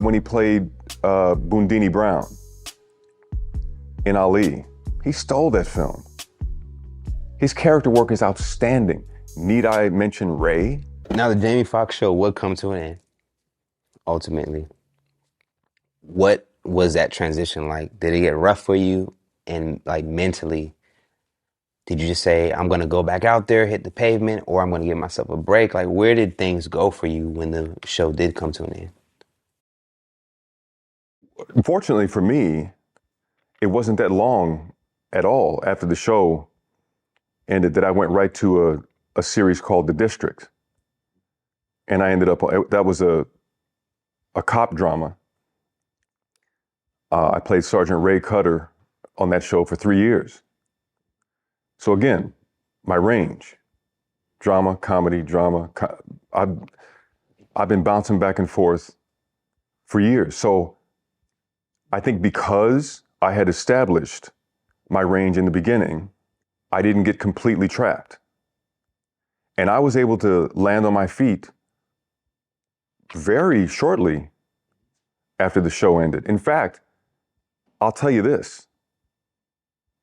when he played Boondini Brown in Ali. He stole that film. His character work is outstanding. Need I mention Ray? Now the Jamie Foxx show would come to an end, ultimately. What was that transition like? Did it get rough for you? And like mentally, did you just say, I'm going to go back out there, hit the pavement, or I'm going to give myself a break? Like, where did things go for you when the show did come to an end? Fortunately for me, it wasn't that long at all after the show ended that I went right to a series called The District. And I ended up, that was a cop drama. I played Sergeant Ray Cutter on that show for 3 years. So again, my range, drama, comedy, drama. I've been bouncing back and forth for years. So I think because I had established my range in the beginning, I didn't get completely trapped. And I was able to land on my feet very shortly after the show ended. In fact, I'll tell you this.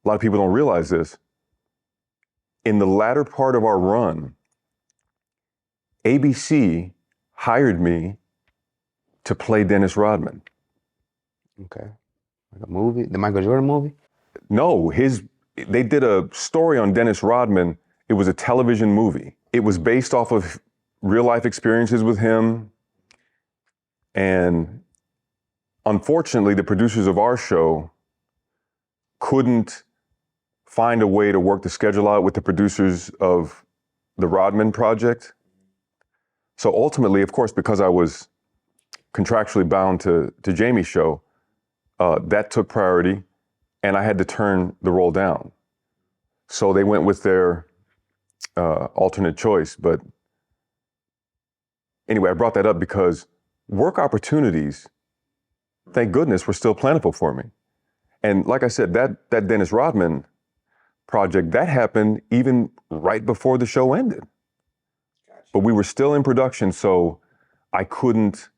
A lot of people don't realize this. In the latter part of our run, ABC hired me to play Dennis Rodman. Okay. Like a movie? The Michael Jordan movie? No, they did a story on Dennis Rodman. It was a television movie. It was based off of real life experiences with him. And unfortunately, the producers of our show couldn't find a way to work the schedule out with the producers of the Rodman project. So ultimately, of course, because I was contractually bound to Jamie's show, that took priority, and I had to turn the role down. So they went with their alternate choice. But anyway, I brought that up because work opportunities, thank goodness, were still plentiful for me. And like I said, that Dennis Rodman project, that happened even right before the show ended. Gotcha. But we were still in production, so I couldn't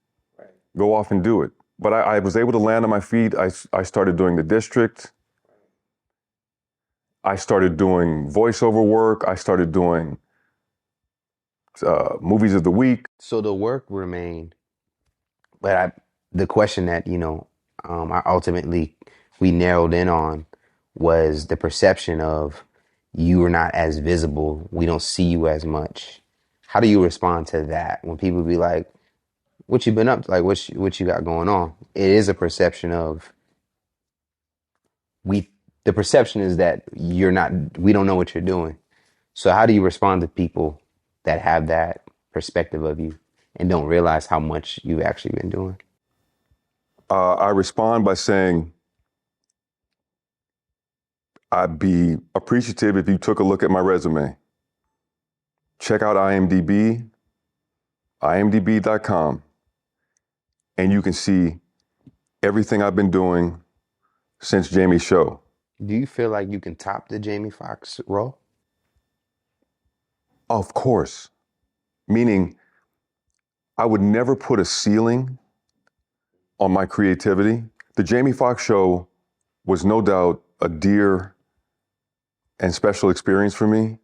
go off and do it. But I was able to land on my feet. I started doing The District. I started doing voiceover work. I started doing movies of the week. So the work remained, but the question that, I ultimately we narrowed in on was the perception of you were not as visible. We don't see you as much. How do you respond to that when people be like, what you been up to? Like, what you got going on? It is a perception of the perception is that we don't know what you're doing. So how do you respond to people that have that perspective of you and don't realize how much you've actually been doing? I respond by saying, I'd be appreciative if you took a look at my resume. Check out IMDb, imdb.com, and you can see everything I've been doing since Jamie's show. Do you feel like you can top the Jamie Foxx role? Of course. Meaning, I would never put a ceiling on my creativity. The Jamie Foxx show was no doubt a dear and special experience for me,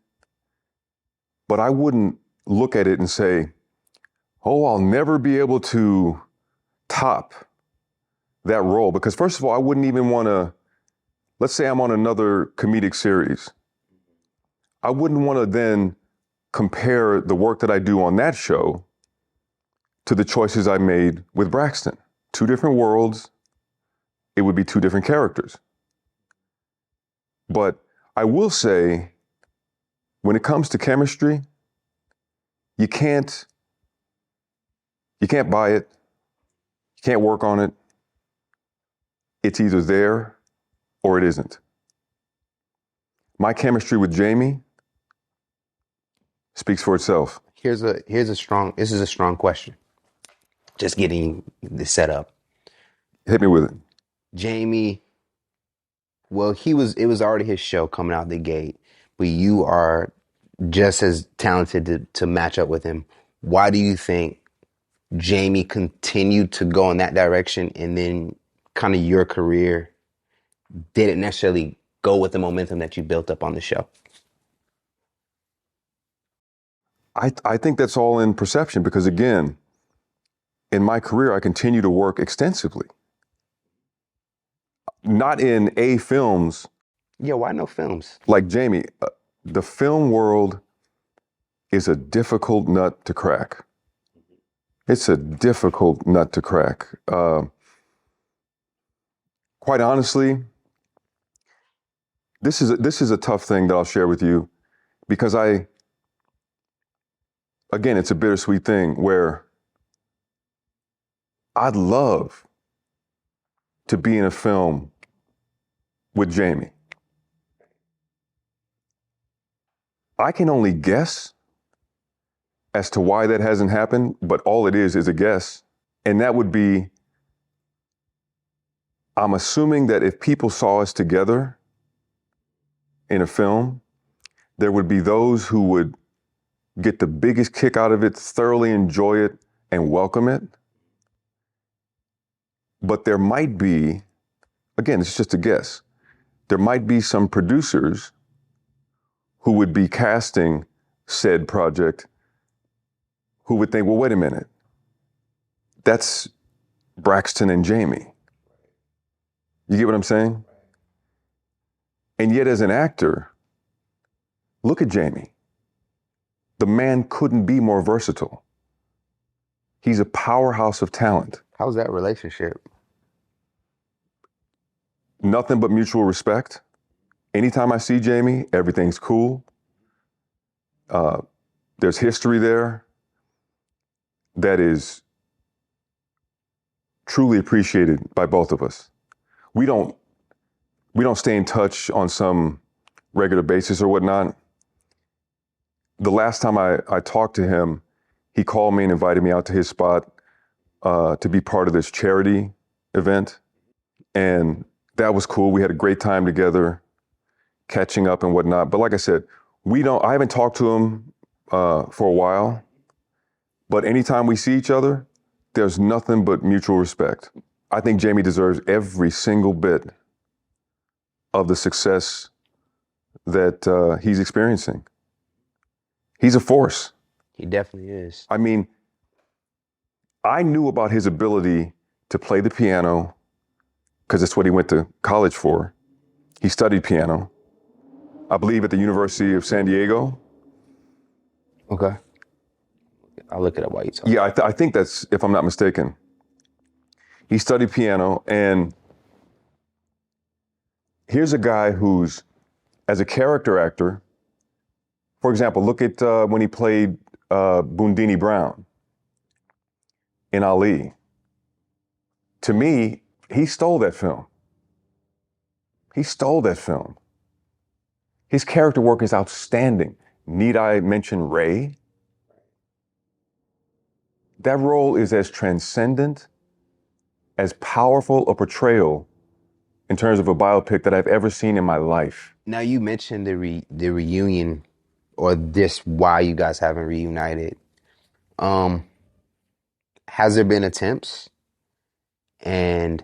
but I wouldn't look at it and say, oh, I'll never be able to top that role. Because first of all, I wouldn't even want to, let's say I'm on another comedic series. I wouldn't want to then compare the work that I do on that show to the choices I made with Braxton. Two different worlds, it would be two different characters. But I will say, when it comes to chemistry, you can't buy it, you can't work on it. It's either there or it isn't. My chemistry with Jamie speaks for itself. This is a strong question. Just getting the setup. Hit me with it. Jamie, well, it was already his show coming out the gate, but you are just as talented to match up with him. Why do you think Jamie continued to go in that direction, and then kind of your career didn't necessarily go with the momentum that you built up on the show? I think that's all in perception because, again, in my career, I continue to work extensively. Not in A films Yeah, why no films? like Jamie. The film world is a difficult nut to crack. It's a difficult nut to crack. Quite honestly, this is a tough thing that I'll share with you because again, it's a bittersweet thing where I'd love to be in a film with Jamie. I can only guess as to why that hasn't happened, but all it is a guess. And that would be, I'm assuming that if people saw us together in a film, there would be those who would get the biggest kick out of it, thoroughly enjoy it, and welcome it. But there might be, again, it's just a guess, there might be some producers who would be casting said project who would think, well, wait a minute, that's Braxton and Jamie. You get what I'm saying? And yet as an actor, look at Jamie. The man couldn't be more versatile. He's a powerhouse of talent. How's that relationship? Nothing but mutual respect. Anytime I see Jamie, everything's cool. There's history there that is truly appreciated by both of us. We don't stay in touch on some regular basis or whatnot. The last time I talked to him, he called me and invited me out to his spot to be part of this charity event. And that was cool. We had a great time together, catching up and whatnot. But like I said, I haven't talked to him for a while, but anytime we see each other, there's nothing but mutual respect. I think Jamie deserves every single bit of the success that he's experiencing. He's a force. He definitely is. I mean, I knew about his ability to play the piano because that's what he went to college for. He studied piano, I believe at the University of San Diego. Okay. I'll look it up while you talk. Yeah, I think that's, if I'm not mistaken. He studied piano, and here's a guy who's, as a character actor, for example, look at when he played Boondini Brown in Ali. To me, he stole that film. He stole that film. His character work is outstanding. Need I mention Ray? That role is as transcendent, as powerful a portrayal in terms of a biopic that I've ever seen in my life. Now you mentioned the reunion, or this why you guys haven't reunited. Has there been attempts? And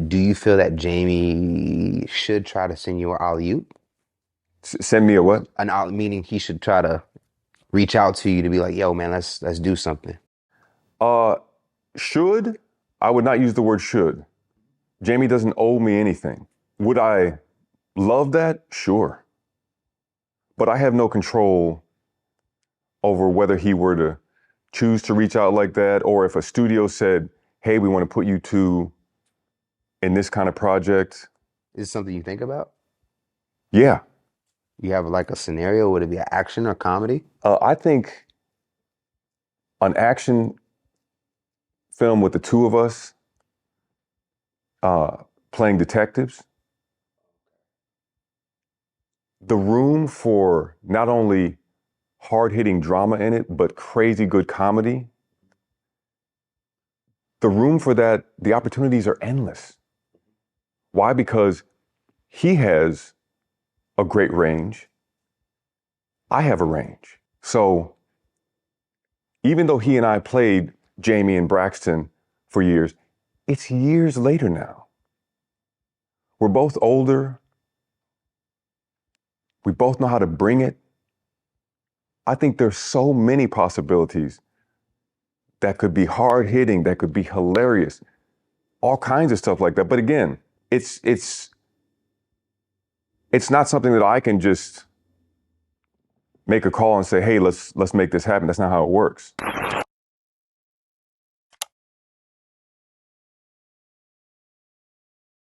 do you feel that Jamie should try to send you an alley-oop? Send me a what? An alley, meaning he should try to reach out to you to be like, yo, man, let's do something. Should? I would not use the word should. Jamie doesn't owe me anything. Would I love that? Sure. But I have no control over whether he were to choose to reach out like that, or if a studio said, hey, we want to put you two in this kind of project. Is it something you think about? Yeah. You have like a scenario? Would it be an action or comedy? I think an action film with the two of us playing detectives, the room for not only hard-hitting drama in it, but crazy good comedy, the room for that, the opportunities are endless. Why? Because he has a great range. I have a range. So even though he and I played Jamie and Braxton for years, it's years later now. We're both older. We both know how to bring it. I think there's so many possibilities that could be hard hitting, that could be hilarious, all kinds of stuff like that. But again, it's not something that I can just make a call and say, hey, let's make this happen. That's not how it works.